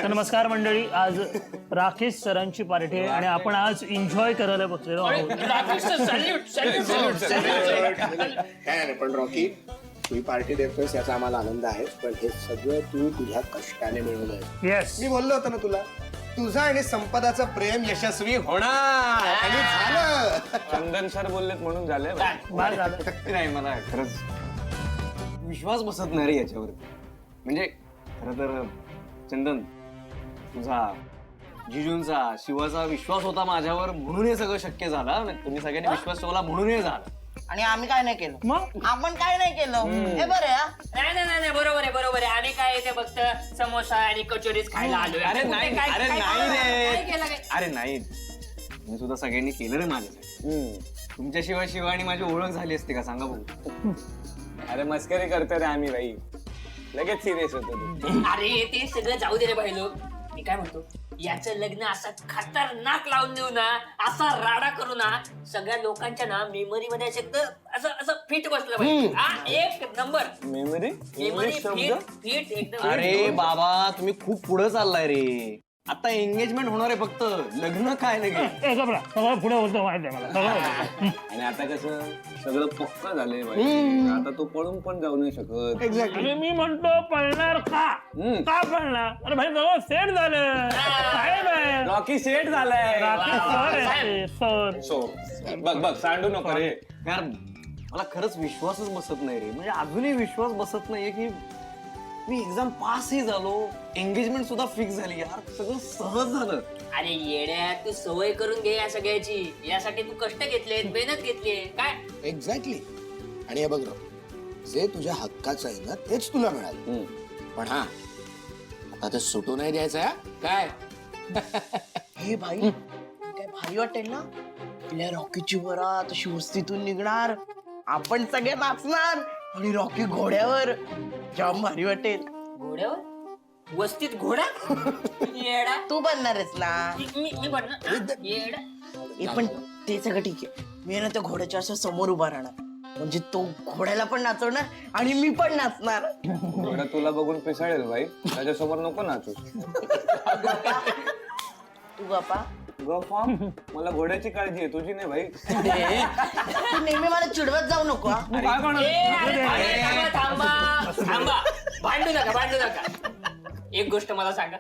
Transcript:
तर नमस्कार मंडळी, आज राकेश सरांची पार्टी आहे आणि आपण आज एन्जॉय करायला बसलेलो आहोत. काय नाही, पण रॉकी तू ही पार्टी देतोयस याचा आम्हाला आनंद आहे, पण हे सगळं तू तुझ्या कष्टाने मिळवलंय. येस, मी बोललो होतो ना तुला, तुझा आणि संपदाचं प्रेम यशस्वी होणार आणि झालं. चंदन सर बोललेत म्हणून झालंय. बाय झालं. नाही, मला खरंच विश्वास बसत नाही रे याच्यावर. म्हणजे खरं तर चंदन, तुझा जिजूंचा शिवाचा विश्वास होता माझ्यावर म्हणून हे सगळं शक्य झालं. तुम्ही सगळ्यांनी विश्वास ठेवला म्हणून हे झालं. आणि आम्ही काय नाही केलं. मग आपण काय नाही केलं. हे बरं हा. नाही नाही नाही बरोबर आहे बरोबर आहे. आणि काय ते फक्त समोसा आणि कचोरीच खायला आलोय. अरे नाही, काय- अरे काय- नाही काय केलं रे. काय? अरे नाही, तुम्ही सुद्धा सगळ्यांनी केलं रे माझ्यासाठी. तुमच्याशिवाय शिवाय आणि माझी ओळख झाली असते का सांगा बघू. अरे मस्करी करतो रे आम्ही भाई, लगेच सिरियस होतो. अरे ते सगळं जाऊ दे रे भाईलो. मी काय म्हणतो, याचं लग्न असं खतरनाक लावून देऊ ना, असा राडा करू ना, सगळ्या लोकांच्या ना मेमरी मध्ये असं असं फिट बसलं पाहिजे. हा, एक नंबर मेमरी मेमरी फिट एकदम. अरे बाबा, तुम्ही खूप पुढे चाललाय रे. आता एंगेजमेंट होणार आहे फक्त, लग्न काय लगेच. ए, गबरा, सगळं पुढे होतं माहिती आहे मला, सगळं होतं. आणि आता कसं सगळं पक्क झालंय भाई. आता तो पळून पण जाऊ नाही शकत. अरे मी म्हणतो पळणार का पळणार? अरे भाई सगळं सेट झालं. साहेब आहे, रॉकी सेट झालाय. राकेश सर आहे, सर. सो बघ बघ, सांडू नको रे यार. मला खरंच विश्वासच बसत नाही रे. म्हणजे अजूनही विश्वास बसत नाहीये की मी एक्झाम पासही झालो, एंगेजमेंट सुद्धा फिक्स झाली. यार सगळं सहज झालं. अरे येड्या, तू सवय करून घे या सगळ्याची. यासाठी तू कष्ट घेतलेत, मेहनत घेतली काय. एक्झॅक्टली. आणि हे बघ रो, जे तुझ्या हक्काचं आहे ना तेच तुला मिळालं. पण हा, आता ते सुटू नाही द्यायचं हा? काय हे भाई, काय भारी वाटेल ना. आपल्या रॉकीची वरात अशी वस्तीतून निघणार, आपण सगळे नाचणार आणि रॉकी घोड्यावर. जाम भारी वाटेल. घोड्यावर वस्तीत घोडा. येडा तू बनणारच ना. मी बनणार येडा. हे पण ते सगळं ठीक आहे. मी ना त्या घोड्याच्या असं समोर उभा राहणार, म्हणजे तो घोड्याला पण नाचवणार आणि मी पण नाचणार. घोडा तुला बघून पिसाळेल भाई, त्याच्यासमोर नको नाचू. तू गप्पा. गफॉर्म, मला घोड्याची काळजी आहे, तुझी नाही भाई. तू नेहमी मला चिडवत जाऊ नको हा. तू काय म्हणत? थांबा थांबा थांबा. भांडू नका भांडू नका. एक गोष्ट मला सांगा,